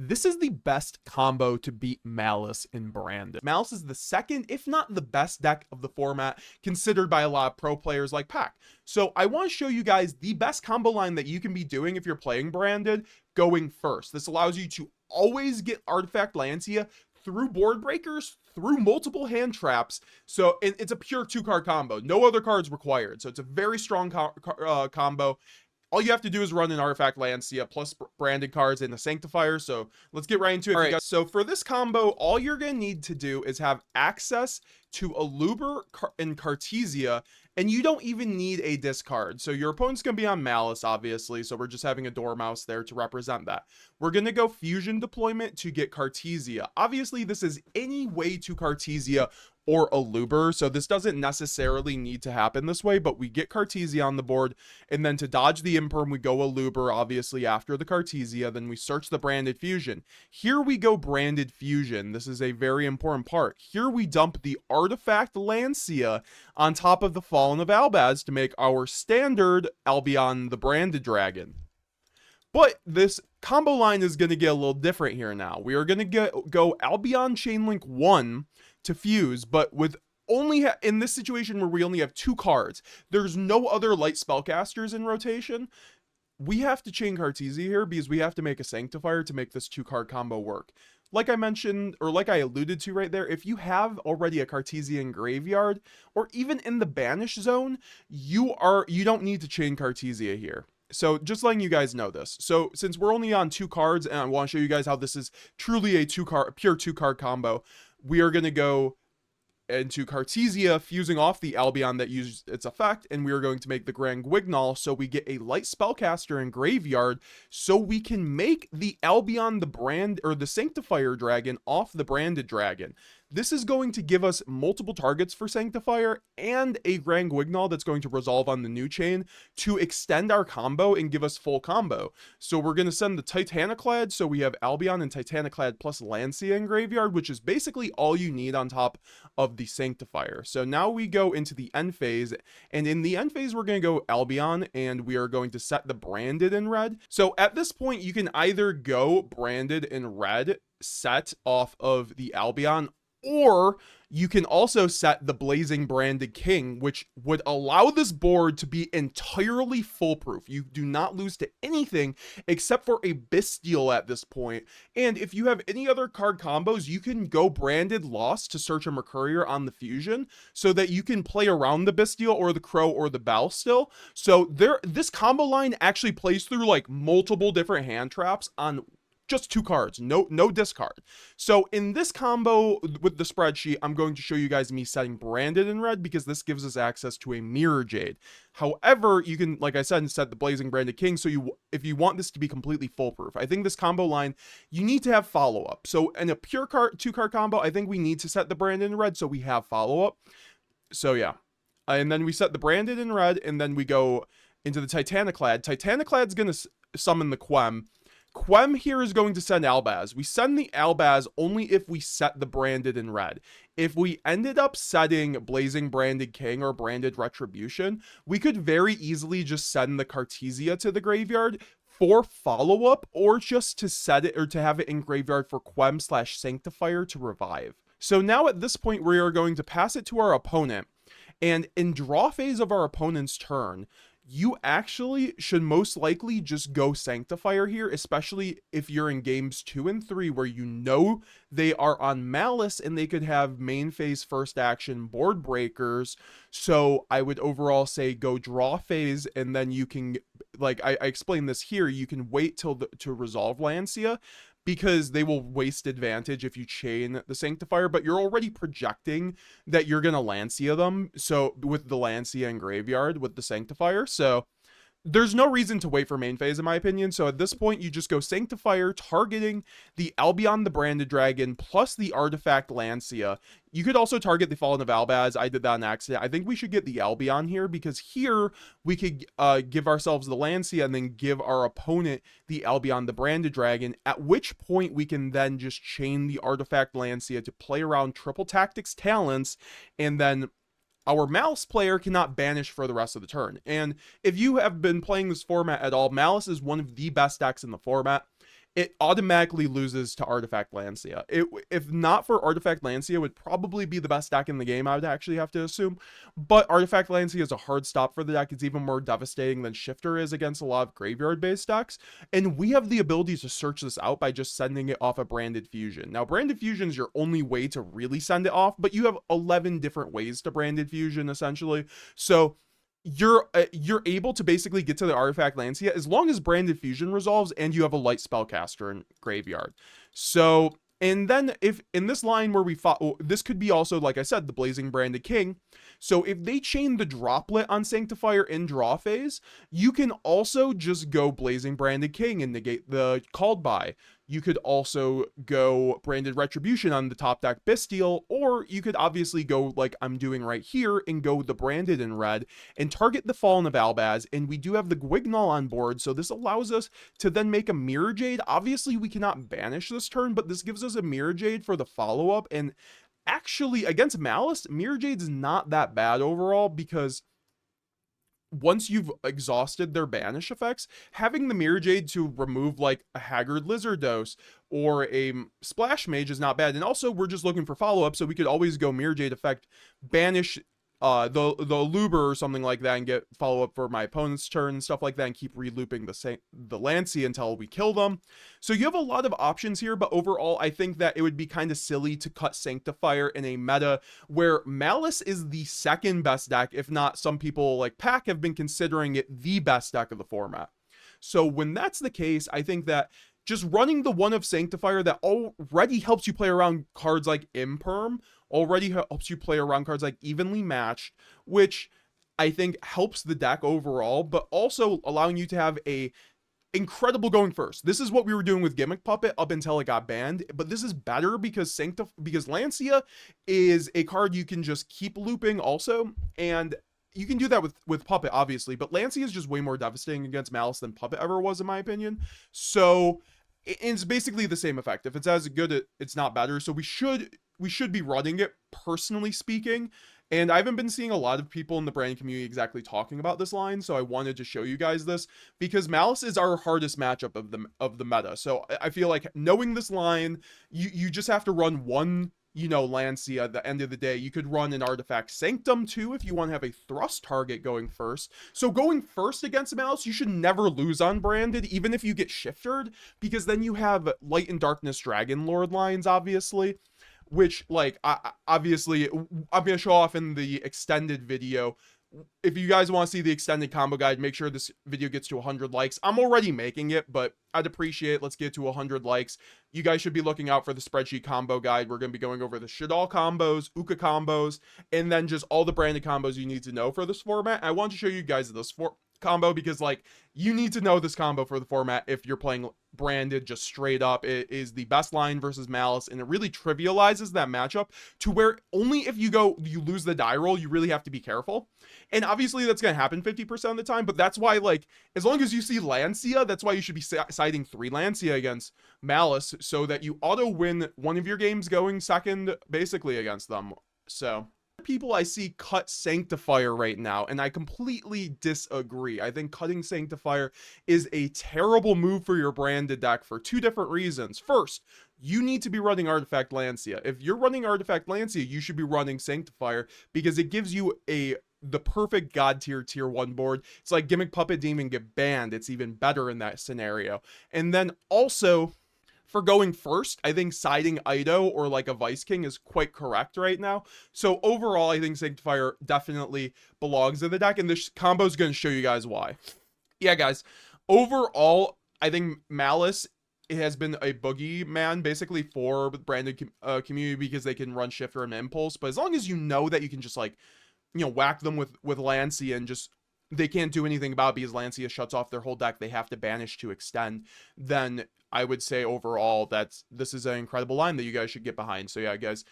This is the best combo to beat Malice in Branded. Malice is the second, if not the best deck of the format, considered by a lot of pro players like Pack. So I want to show you guys the best combo line that you can be doing if you're playing Branded going first. This allows you to always get Artifact Lancea through board breakers, through multiple hand traps. So it's a pure 2-card combo. No other cards required. So it's a very strong combo. All you have to do is run an Artifact Lancea plus branded cards and a Sanctifier. So let's get right into it. All right, so for this combo, all you're going to need to do is have access to Aluber and Cartesia, and you don't even need a discard. So your opponent's going to be on Malice, obviously. So we're just having a Dormouse there to represent that. We're going to go Fusion Deployment to get Cartesia. Obviously, this is any way to Cartesia or Aluber, so this doesn't necessarily need to happen this way, but we get Cartesia on the board, and then to dodge the Imperm, we go Aluber, obviously, after the Cartesia, then we search the Branded Fusion. Here we go Branded Fusion. This is a very important part. Here we dump the Artifact Lancea on top of the Fallen of Albaz to make our standard Albion the Branded Dragon. But this combo line is going to get a little different here now. We are going to go Albion Chainlink 1 to fuse, but with only in this situation where we only have 2 cards, there's no other light spellcasters in rotation. We have to chain Cartesia here because we have to make a Sanctifier to make this 2-card combo work. Like I mentioned, or like I alluded to right there, if you have already a Cartesian graveyard, or even in the banish zone, you don't need to chain Cartesia here. So just letting you guys know this. So since we're only on 2 cards, and I want to show you guys how this is truly a pure 2-card combo, we are going to go into Cartesia, fusing off the Albion that used its effect, and we are going to make the Grand Guignol, so we get a light spellcaster in graveyard, so we can make the Albion the Sanctifier dragon off the Branded Dragon. This is going to give us multiple targets for Sanctifier and a Grand Guignol that's going to resolve on the new chain to extend our combo and give us full combo. So we're going to send the Titaniclad, so we have Albion and Titaniclad plus Lancia in graveyard, which is basically all you need on top of the Sanctifier. So now we go into the end phase, and in the end phase we're going to go Albion, and we are going to set the Branded in red. So at this point you can either go Branded in red, set off of the Albion, or you can also set the Blazing Branded King, which would allow this board to be entirely foolproof. You do not lose to anything except for a Bestial at this point. And if you have any other card combos, you can go Branded Lost to search a Mercurier on the Fusion so that you can play around the Bestial or the Crow or the Bell still. So this combo line actually plays through like multiple different hand traps on just 2 cards, no discard. So in this combo with the spreadsheet, I'm going to show you guys me setting Branded in red because this gives us access to a Mirror Jade. However, you can, like I said, set the Blazing Branded King, so if you want this to be completely foolproof. I think this combo line, you need to have follow-up. So in a pure 2-card combo, I think we need to set the Branded in red so we have follow-up. So yeah. And then we set the Branded in red, and then we go into the Titaniclad. Titaniclad's going to summon the Quem. Quem here is going to send Albaz. We send the Albaz only if we set the Branded in red. If we ended up setting Blazing Branded King or Branded Retribution, we could very easily just send the Cartesia to the graveyard for follow-up, or just to set it or to have it in graveyard for Quem/Sanctifier to revive. So now at this point, we are going to pass it to our opponent, and in draw phase of our opponent's turn, you actually should most likely just go Sanctifier here, especially if you're in games 2 and 3 where you know they are on Malice and they could have main phase first action board breakers. So I would overall say go draw phase, and then you can, like I explained this here, you can wait till to resolve Lancia, because they will waste advantage if you chain the Sanctifier, but you're already projecting that you're going to Lancia them, so with the Lancia in graveyard with the Sanctifier, so there's no reason to wait for main phase in my opinion. So at this point you just go Sanctifier, targeting the Albion the Branded Dragon plus the Artifact Lancea. You could also target the Fallen of Albaz. I did that on accident. I think we should get the Albion here, because here we could give ourselves the Lancea and then give our opponent the Albion the Branded Dragon, at which point we can then just chain the Artifact Lancea to play around triple tactics talents, and then our Malice player cannot banish for the rest of the turn. And if you have been playing this format at all, Malice is one of the best decks in the format. it automatically loses to Artifact Lancea. If not for Artifact Lancea, it would probably be the best deck in the game, I would actually have to assume. But Artifact Lancea is a hard stop for the deck. It's even more devastating than Shifter is against a lot of graveyard-based decks. And we have the ability to search this out by just sending it off a Branded Fusion. Now, Branded Fusion is your only way to really send it off, but you have 11 different ways to Branded Fusion, essentially. So you're able to basically get to the Artifact Lancea as long as Branded Fusion resolves and you have a light spellcaster in graveyard. So, and then if in this line where we fought, this could be also, like I said, the Blazing Branded King. So if they chain the Droplet on Sanctifier in draw phase, you can also just go Blazing Branded King and negate the called by. You could also go Branded Retribution on the top deck Bestial, or you could obviously go like I'm doing right here and go the Branded in red and target the Fallen of Albaz, and we do have the Gwignol on board, so this allows us to then make a Mirror Jade. Obviously, we cannot banish this turn, but this gives us a Mirror Jade for the follow-up, and actually, against Malice, Mirror Jade's not that bad overall, because once you've exhausted their banish effects, having the Mirror Jade to remove like a Haggard Lizard Dose or a Splash Mage is not bad. And also, we're just looking for follow-up, so we could always go Mirror Jade effect, banish the Luber or something like that, and get follow-up for my opponent's turn and stuff like that, and keep relooping the Lancia until we kill them. So you have a lot of options here, but overall, I think that it would be kind of silly to cut Sanctifier in a meta where Malice is the second best deck, if not some people like Pack have been considering it the best deck of the format. So when that's the case, I think that just running the one of Sanctifier that already helps you play around cards like Imperm, already helps you play around cards like Evenly Matched, which I think helps the deck overall, but also allowing you to have a incredible going first. This is what we were doing with Gimmick Puppet up until it got banned, but this is better because Lancia is a card you can just keep looping also, and you can do that with Puppet, obviously, but Lancia is just way more devastating against Malice than Puppet ever was, in my opinion. So it's basically the same effect. If it's as good, it's not better. So we should be running it, personally speaking. And I haven't been seeing a lot of people in the branding community exactly talking about this line, so I wanted to show you guys this because Malice is our hardest matchup of the meta. So I feel like knowing this line, you just have to run one, Lancia at the end of the day. You could run an Artifact Sanctum too if you want to have a thrust target going first. So going first against Malice, you should never lose on Branded, even if you get shifted, because then you have Light and Darkness Dragon Lord lines, obviously, which, like, obviously, I'm going to show off in the extended video. If you guys want to see the extended combo guide, make sure this video gets to 100 likes. I'm already making it, but I'd appreciate it. Let's get to 100 likes. You guys should be looking out for the spreadsheet combo guide. We're going to be going over the Shadal combos, Uka combos, and then just all the branded combos you need to know for this format. I want to show you guys this combo because, like, you need to know this combo for the format if you're playing Branded just straight up. It is the best line versus Malice, and it really trivializes that matchup to where only if you lose the die roll, you really have to be careful. And obviously that's going to happen 50% of the time, but that's why, like, as long as you see Lancia, that's why you should be citing 3 Lancia against Malice, so that you auto win one of your games going second basically against them. So people I see cut Sanctifier right now, and I completely disagree. I think cutting Sanctifier is a terrible move for your Branded deck for 2 different reasons. First, you need to be running Artifact Lancea. If you're running Artifact Lancea, you should be running Sanctifier because it gives you the perfect god tier 1 board. It's like Gimmick Puppet didn't even get banned. It's even better in that scenario. And then also, for going first, I think siding Ido or like a Vice King is quite correct right now. So overall, I think Sanctifier definitely belongs in the deck, and this combo is going to show you guys why. Yeah, guys, overall, I think Malice has been a boogeyman basically for the Branded community because they can run Shifter and Impulse. But as long as you know that you can just, like, whack them with Lancia and just they can't do anything about it because Lancia shuts off their whole deck, they have to banish to extend, then I would say overall this is an incredible line that you guys should get behind. So yeah, guys,